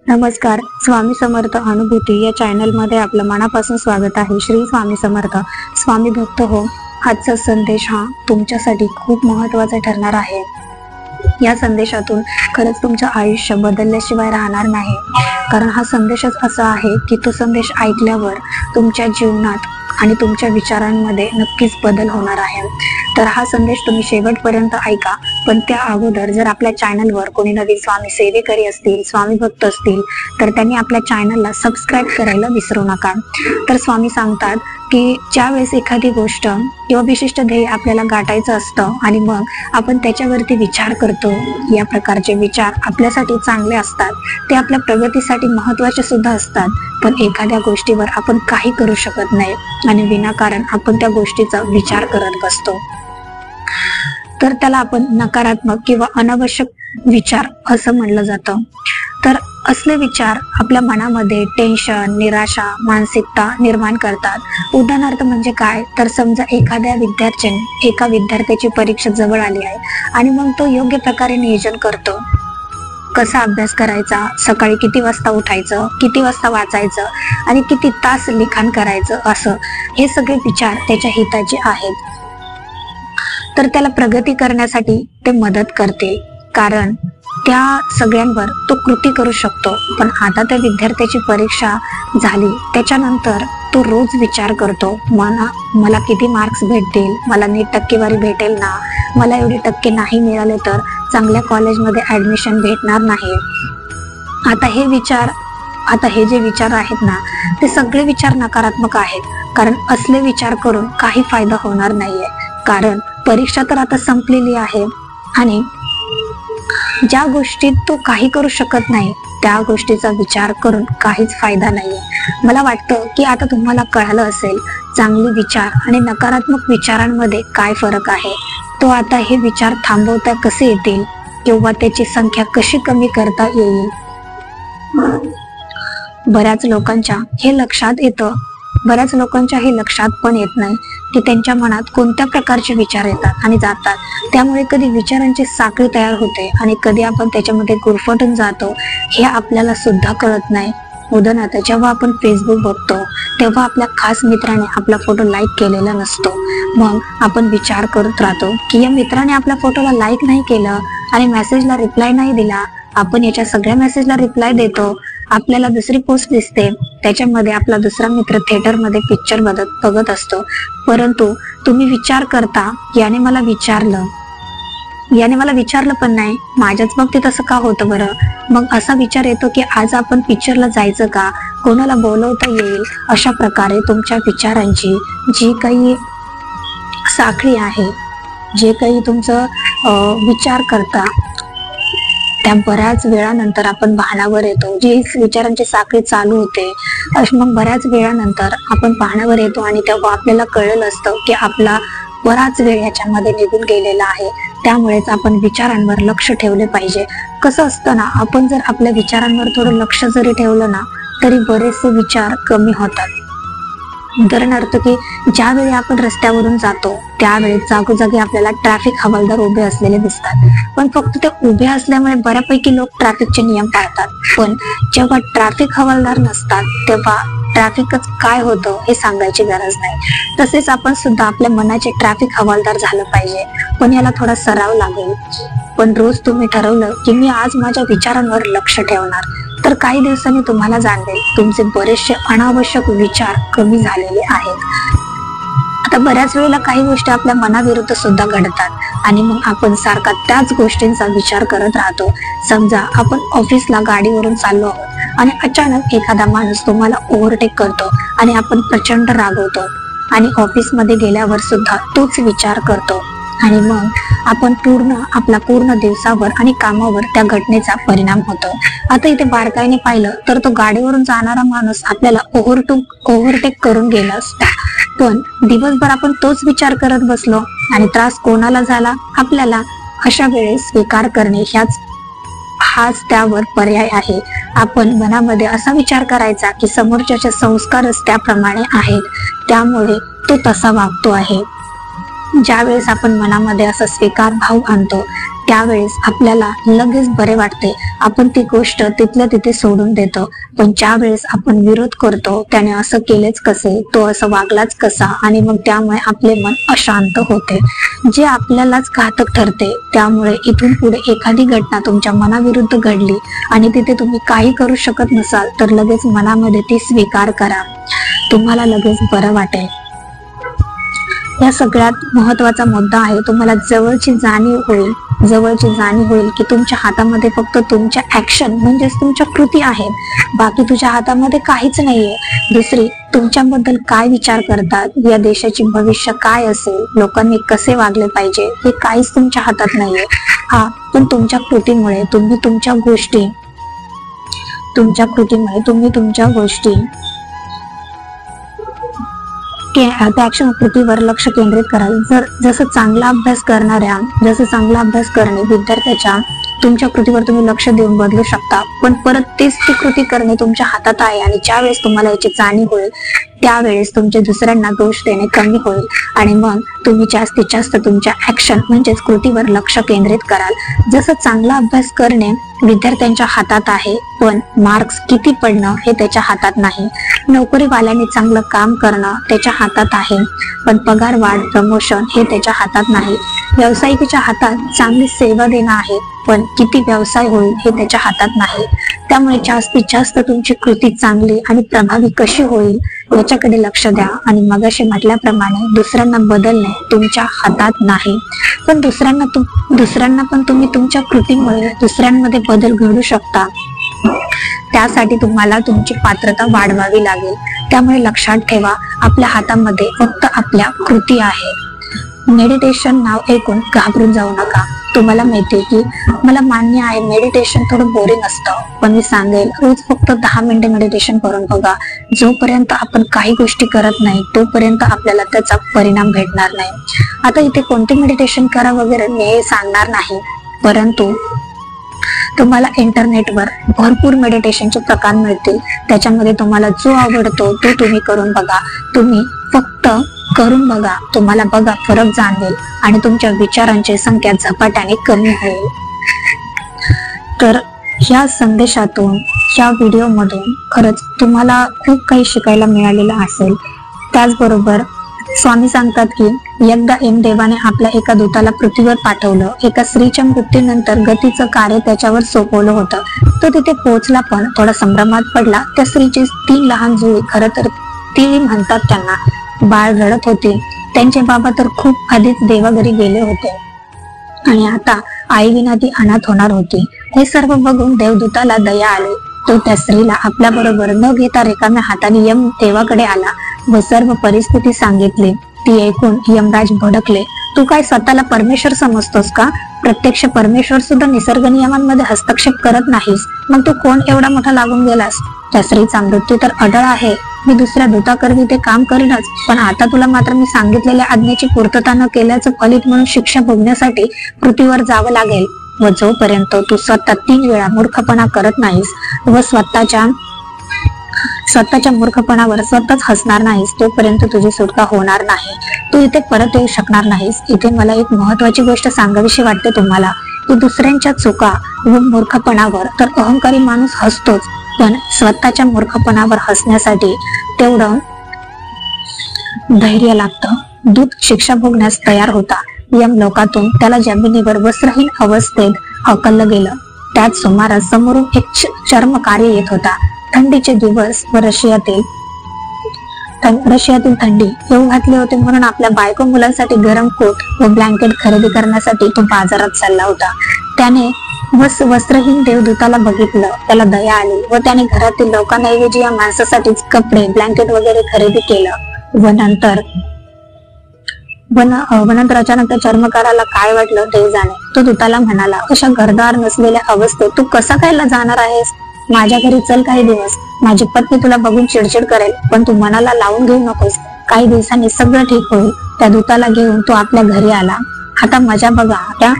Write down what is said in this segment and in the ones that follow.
नमस्कार. स्वामी समर्थ अनुभूती या चॅनल मध्ये आपलं मनापासून स्वागत आहे. श्री स्वामी समर्थ. स्वामी भक्त हो, आजचा संदेश हा तुमच्यासाठी खूप महत्त्वाचा ठरणार आहे. या संदेशातून खरंच तुमचं आयुष्य बदलल्याशिवाय राहणार नाही. कारण हा संदेशच असा आहे की तो संदेश ऐकल्यावर तुमच्या जीवनात आणि तुमच्या विचारांमध्ये नक्कीच बदल होणार आहे. तर हा संदेश तुम्ही शेवटपर्यंत ऐका. पण त्या अगोदर जर आपल्या चॅनलवर कोणी नवीन स्वामी सेवेकरी असतील, स्वामी भक्त असतील, तर त्यांनी आपल्या चॅनलला सबस्क्राईब करायला विसरू नका. तर स्वामी सांगतात की ज्या वेळेस एखादी गोष्ट किंवा विशिष्ट ध्येय आपल्याला गाठायचं असतं आणि मग आपण त्याच्यावरती विचार करतो, या प्रकारचे विचार आपल्यासाठी चांगले असतात, ते आपल्या प्रगतीसाठी महत्त्वाचे सुद्धा असतात. पण एखाद्या गोष्टीवर आपण काही करू शकत नाही आणि विनाकारण आपण त्या गोष्टीचा विचार करत बसतो, तर त्याला आपण नकारात्मक किंवा अनावश्यक विचार असं म्हणलं जातं. तर असले विचार आपल्या मनामध्ये टेन्शन, निराशा, मानसिकता निर्माण करतात. उदाहरणार्थ म्हणजे काय, तर समजा एका विद्यार्थ्याची परीक्षा जवळ आली आहे आणि मग तो योग्य प्रकारे नियोजन करतो. कसा अभ्यास करायचा, सकाळी किती वाजता उठायचं, किती वाजता वाचायचं आणि किती तास लिखाण करायचं, असं हे सगळे विचार त्याच्या हिताचे आहेत. तर त्याला प्रगती करण्यासाठी ते मदत करते, कारण त्या सगळ्यांवर तो कृती करू शकतो. पण आता त्या विद्यार्थ्याची परीक्षा झाली त्याच्यानंतर तो रोज विचार करतो, मला किती मार्क्स भेटतील, मला नीट टक्केवारी भेटेल ना, मला एवढे टक्के नाही मिळाले तर चांगल्या कॉलेजमध्ये ऍडमिशन भेटणार नाही. आता हे जे विचार आहेत ना, ते सगळे विचार नकारात्मक आहेत. कारण असले विचार करून काही फायदा होणार नाहीये. कारण परीक्षा तर आता संपलेली आहे आणि ज्या गोष्टीत तो काही करू शकत नाही त्या गोष्टीचा विचार करून काहीच फायदा नाहीये. मला वाटतं की आता तुम्हाला कळालं असेल चांगले विचार आणि नकारात्मक विचारांमध्ये काय फरक आहे. तो आता हे विचार थांबवता कसे येतील किंवा त्याची संख्या कशी कमी करता येईल. बऱ्याच लोकांच्या हे लक्षात पण येत नाही की त्यांच्या मनात कोणत्या प्रकारचे विचार येतात आणि जातात. त्यामुळे कधी विचारांची साखळी तयार होते आणि कधी आपण त्याच्यामध्ये गुरफटून जातो, हे आपल्याला सुद्धा कळत नाही. उदाहरणार्थ जेव्हा आपण फेसबुक बघतो तेव्हा आपल्या खास मित्राने आपला फोटो लाईक केलेला नसतो. मग आपण विचार करत राहतो की या मित्राने आपल्या फोटोला लाईक नाही केलं आणि मेसेजला रिप्लाय नाही दिला. आपण याच्या सगळ्या मेसेजला रिप्लाय देतो. आपल्याला दुसरी पोस्ट दिसते, त्याच्यामध्ये आपला दुसरा मित्र थिएटरमध्ये पिक्चर बघत असतो. परंतु तुम्ही विचार करता, याने मला विचारलं पण नाही, माझ्याच बाबतीत असं का होतं बरं. मग असा विचार येतो की आज आपण पिक्चरला जायचं का, कोणाला बोलवता येईल. अशा प्रकारे तुमच्या विचारांची जी काही साखळी आहे, जे काही तुमचं विचार करता, त्या बऱ्याच वेळानंतर आपण भानावर येतो. जी विचारांची साखळी चालू होते, मग बऱ्याच वेळानंतर आपण भानावर येतो आणि तेव्हा आपल्याला कळलं असतं की आपला बराच वेळ याच्यामध्ये निघून गेलेला आहे. त्यामुळेच आपण विचारांवर लक्ष ठेवले पाहिजे. कसं असतं ना, आपण जर आपल्या विचारांवर थोडं लक्ष जरी ठेवलं ना, तरी बरेचसे विचार कमी होतात. उदाहरणार्थ की ज्यावेळी आपण रस्त्यावरून जातो त्यावेळी जागोजागी आपल्याला ट्रॅफिक हवालदार उभे असलेले दिसतात. पण फक्त ते उभे असल्यामुळे बऱ्यापैकी लोक ट्रॅफिकचे नियम पाळतात. पण जेव्हा ट्रॅफिक हवालदार नसतात तेव्हा ट्रॅफिकच काय होतं हे सांगायची गरज नाही. तसेच आपण सुद्धा आपल्या मनाचे ट्रॅफिक हवालदार झालं पाहिजे. पण याला थोडा सराव लागेल. पण रोज तुम्ही ठरवलं की मी आज माझ्या विचारांवर लक्ष ठेवणार, तर काही दिवसांनी तुम्हाला जाणवेल तुमचे बरेचसे अनावश्यक विचार कमी झालेले आहेत. आता बऱ्याच वेळेला काही गोष्टी आपल्या मनाविरुद्ध सुद्धा घडतात आणि मग आपण सारखा त्याच गोष्टींचा विचार करत राहतो. समजा आपण ऑफिसला गाडीवरून चाललो आहोत आणि अचानक एखादा माणूस तुम्हाला ओव्हरटेक करतो आणि आपण प्रचंड रागवतो आणि ऑफिसमध्ये गेल्यावर सुद्धा तोच विचार करतो आणि मग आपण आपला पूर्ण दिवसावर आणि कामावर त्या घटनेचा परिणाम होतो. आता इथे बारकाईने पाहिलं तर तो गाडीवरून जाणारा माणूस आपल्याला ओव्हरटेक करून गेला असता, पण दिवसभर आपण तोच विचार करत बसलो आणि त्रास कोणाला झाला, आपल्याला. अशा वेळेस स्वीकार करणे हाच त्यावर पर्याय आहे. आपण मनामध्ये असा विचार करायचा की समोरच्याचे संस्कारच त्याप्रमाणे आहेत, त्यामुळे तो तसा वागतो आहे. ज्या वेळेस आपण मनामध्ये असा स्वीकार भाव आणतो त्यावेळेस आपल्याला लगेच बरे वाटते, आपण ती गोष्ट तिथल्या तिथे सोडून देतो. पण ज्या वेळेस आपण विरोध करतो, त्याने असं केलेच कसे, तो असं वागलाच कसा, आणि मग त्यामुळे आपले मन अशांत होते, जे आपल्यालाच घातक ठरते. त्यामुळे इथून पुढे एखादी घटना तुमच्या मनाविरुद्ध घडली आणि तिथे तुम्ही काही करू शकत नसाल तर लगेच मनामध्ये ती स्वीकार करा, तुम्हाला लगेच बरं वाटेल. या सगळ्यात महत्वाचा मुद्दा आहे, तुम्हाला जवळची जाणीव होईल की तुमच्या हातामध्ये फक्त तुमच्या ऍक्शन म्हणजेच तुमच्या कृती आहेत, बाकी तुझ्या हातामध्ये काहीच नाहीये. दुसरी, तुमच्याबद्दल काय विचार करतात, या देशाची भविष्य काय असेल, लोकांनी कसे वागले पाहिजे, हे काहीच तुमच्या हातात नाहीये. पण तुमच्या कृतीमुळे तुम्ही तुमच्या गोष्टी त्या कृतीवर लक्ष केंद्रित कराल. जसं चांगला अभ्यास करणे विद्यार्थ्याच्या तुमच्या कृतीवर तुम्ही लक्ष देऊन बदलू शकता, पण परत तेच ती कृती करणे तुमच्या हातात आहे. आणि ज्या वेळेस तुम्हाला याची जाणीव होईल त्यावेळेस तुमचे दुसऱ्यांना दोष देणे कमी होईल आणि मग तुम्ही जास्तीत जास्त तुमच्या ऍक्शन म्हणजेच कृतीवर लक्ष केंद्रित कराल. जसं चांगला अभ्यास करणे विद्यार्थ्यांच्या हातात आहे, पण मार्क्स किती पडणं हे त्याच्या हातात नाही. नोकरीवाल्याने चांगलं काम करणं त्याच्या हातात आहे, पण पगार वाढ, प्रमोशन हे त्याच्या हातात नाही. व्यावसायिकाच्या हातात चांगली सेवा देणं आहे, पण किती व्यवसाय होईल हे त्याच्या हातात नाही. त्यामुळे जास्तीत जास्त तुमची कृती चांगली आणि प्रभावी कशी होईल याच्याकडे लक्ष द्या. आणि मगाशी म्हटल्याप्रमाणे दुसऱ्यांना बदलणे तुमच्या हातात नाही, पण दुसऱ्यांना पण तुम्ही तुमच्या कृतीमुळे दुसऱ्यांमध्ये बदल घडू शकता. त्यासाठी तुम्हाला तुमची पात्रता वाढवावी लागेल. त्यामुळे लक्षात ठेवा, आपल्या हातामध्ये फक्त आपल्या कृती आहेत. मेडिटेशन नाव ऐकून घाबरून जाऊ नका. तुम्हाला माहितीये की मला मान्य आहे मेडिटेशन थोडं बोरिंग असतं, पण मी सांगेल रोज फक्त 10 मिनिटे मेडिटेशन करून बघा. जोपर्यंत आपण काही गोष्टी करत नाही तोपर्यंत आपल्याला त्याचा परिणाम भेटणार नाही. आता इथे कोणते मेडिटेशन करा वगैरे मी हे सांगणार नाही, परंतु तुम्हाला इंटरनेटवर भरपूर मेडिटेशनचे प्रकार मिळतील. त्याच्यामध्ये तुम्हाला जो आवडतो तो तुम्ही करून बघा. तुम्ही फक्त करून बघा, तुम्हाला बघा फरक जाणवेल आणि तुमच्या विचारांची संख्या झपाट्याने कमी होईल. तर या संदेशातून, या व्हिडिओमधून खरंच तुम्हाला खूप काही शिकायला मिळालेलं असेल. त्याचबरोबर स्वामी सांगतात की एकदा यमदेवाने आपल्या एका दूताला पृथ्वीवर पाठवलं. एका स्त्रीच्या मृत्यूनंतर गतीचं कार्य त्याच्यावर सोपवलं होतं. तो तिथे पोहोचला, पण थोडा संभ्रमात पडला. त्या स्त्रीची 3 लहान जुळी, खरं तर ती म्हणतात त्यांना, बाळ रडत होती. त्यांचे बाबा तर खूप आधीच देवाघरी गेले होते आणि आता आई विना ती अनाथ होणार होती. हे सर्व बघून देवदूताला दया आली. तो त्या स्त्रीला आपल्या बरोबर न घेता रिकाम्या हाताने यम देवाकडे आला व सर्व परिस्थिती सांगितली. ती ऐकून यमराज भडकले. तू काय स्वतःला परमेश्वर समजतोस का? प्रत्यक्ष परमेश्वर सुद्धा निसर्ग नियमांमध्ये हस्तक्षेप करत नाहीस, मग तू कोण एवढा मोठा लागून गेलास? त्या स्त्रीचा मृत्यू तर अढळ आहे. मी दुसऱ्या दूताकरवी ते काम करीनच, पण आता तुला मात्र मी सांगितलेल्या आज्ञेची पूर्तता न केल्याचं फलित म्हणून शिक्षा भोगण्यासाठी पृथ्वीवर जावं लागेल. व जोपर्यंत तू स्वतः 3 वेळा मूर्खपणा करत नाहीस व स्वतःच्या मूर्खपणावर स्वतःच हसणार नाहीस तोपर्यंत तुझी सुटका होणार नाही. तू इथे परत येऊ शकणार नाहीस. इथे मला एक महत्वाची गोष्ट सांगावीशी वाटते तुम्हाला, की दुसऱ्यांच्या चुका व मूर्खपणावर तर अहंकारी माणूस हसतोच, पण स्वतःच्या मूर्खपणावर हसण्यासाठी तेवढं धैर्य लागतं. दूत शिक्षा भोगण्यास तयार होता. यम लोकातून त्याला जमिनीवर वस्त्रहीन अवस्थेत हकललं गेलं. त्याच सुमारास समोरून एक चर्मकार्य येत होता. थंडीचे दिवस व रशियातील थंडी येऊ घातले होते, म्हणून आपल्या बायको मुलांसाठी गरम कोट व ब्लँकेट खरेदी करण्यासाठी तो बाजारात चालला होता. त्याने वस्त्रहीन देवदूताला बघितलं. त्याला दया आली व त्याने घरातील लोकांऐवजी या माणसासाठीच कपडे, ब्लँकेट वगैरे खरेदी केलं. व नंतर अचानक त्या चर्मकाराला काय वाटलं ते जाणे. तो दूताला म्हणाला, अशा घरदार नसलेल्या अवस्थेत तू कसा कायला जाणार आहेस? माझ्या घरी चल काही दिवस. माझी पत्नी तुला बघून चिडचिड करेल, पण तू मनाला लावून घेऊ नकोस. काही दिवसांनी सगळं ठीक होईल. त्या दूताला घेऊन तो आपल्या घरी आला. आता मजा बघा, त्या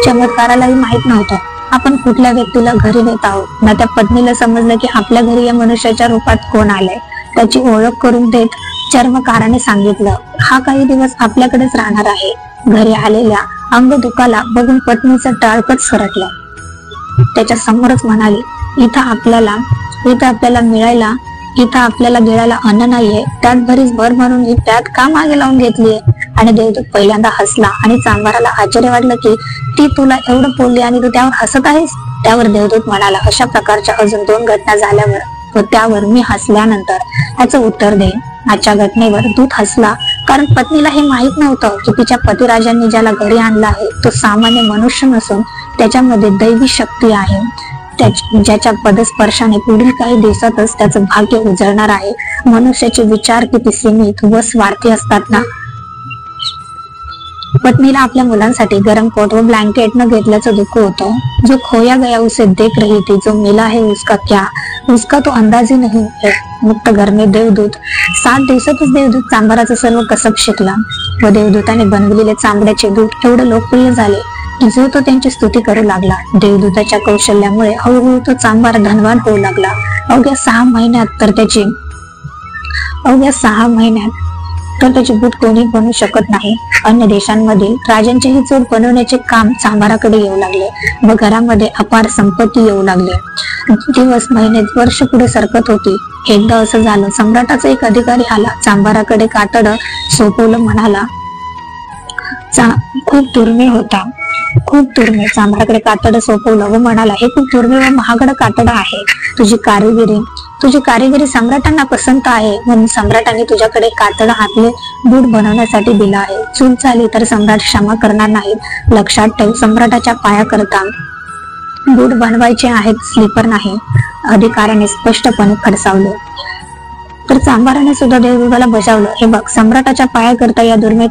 चमत्कारालाही माहित नव्हतं आपण कुठल्या व्यक्तीला घरी नेत आहोत. ना त्या पत्नीला समजलं की आपल्या घरी या मनुष्याच्या रूपात कोण आलंय. त्याची ओळख करून देत चर्मकाराने सांगितलं, हा काही दिवस आपल्याकडेच राहणार आहे. घरी आलेल्या अंग दुखाला बघून पत्नीचं टाळकच सरकलं. त्याच्या समोरच म्हणाली, इथं आपल्याला गिळायला अन्न नाहीये, त्यात भरीच भर म्हणून ही त्यात का मागे लावून घेतलीये. आणि देवदूत पहिल्यांदा हसला आणि चांभाराला आश्चर्य वाटलं की ती तुला एवढं बोलली आणि तू त्यावर हसत आहेस. त्यावर देवदूत म्हणाला, अशा प्रकारच्या अजून 2 घटना झाल्यावर व त्यावर मी हसल्यानंतर याचं उत्तर दे. आजच्या घटनेवर दूत हसला, कारण पत्नीला हे माहित नव्हतं की तिच्या पतिराजांनी ज्याला घरी आणला आहे तो सामान्य मनुष्य नसून त्याच्यामध्ये दैवी शक्ती आहे, ज्याच्या पदस्पर्शाने पुढील काही दिवसातच त्याचं भाग्य उजळणार आहे. मनुष्याचे विचार किती सीमित व स्वार्थी असतात ना. पत्नीला आपल्या मुलांसाठी गरम कोट व ब्लँकेट न घेतल्याचं दुःख होतं. जो खोया गया उसे देख रही थी, जो मिला है उसका तो अंदाज ही नहीं है. मुक्त घर में देवदूत. 7 दिवसातच देवदूत चांभाराचं सर्व कसब शिकला व देवदूताने बनवलेले चांबड्याचे दूध एवढे लोकप्रिय झाले की जो तो त्यांची स्तुती करू लागला. देवदूताच्या कौशल्यामुळे हळूहळू तो चांभार धनवान होऊ लागला. अवघ्या 6 महिन्यात तर त्याची बूट कोणी बनवू शकत नाही. अन्य देशांमधील राजांचेही चोट बनवण्याचे काम चांभाराकडे येऊ लागले व घरामध्ये अपार संपत्ती येऊ लागली. दिवस, महिने, वर्ष पुढे सरकत होती. एकदा असं झालं, सम्राटाचा एक अधिकारी आला, चांभाराकडे कातडं सोपवलं, म्हणाला, खूप दुर्मिळ. चांभाराकडे कातडं सोपवलं व म्हणाला, हे खूप दुर्मिळ व महागडं कातडं आहे. तुझी कारिगिरी सम्राटांना पसंत आहे, म्हणून सम्राटांनी तुझ्याकडे कातडं हातले बूट बनवण्यासाठी दिलं आहे. चूक झाली तर सम्राट क्षमा करणार नाही. लक्षात ठेव, सम्राटाच्या पायाकरता बूट बनवायचे आहेत, स्लीपर नाही. अधिकाऱ्याने स्पष्टपणे खडसावले. तर चांभाराने सुद्धा देवदूताला बजावलं, हे बघ, सम्राटाच्या पायाकरता या दुर्मिळ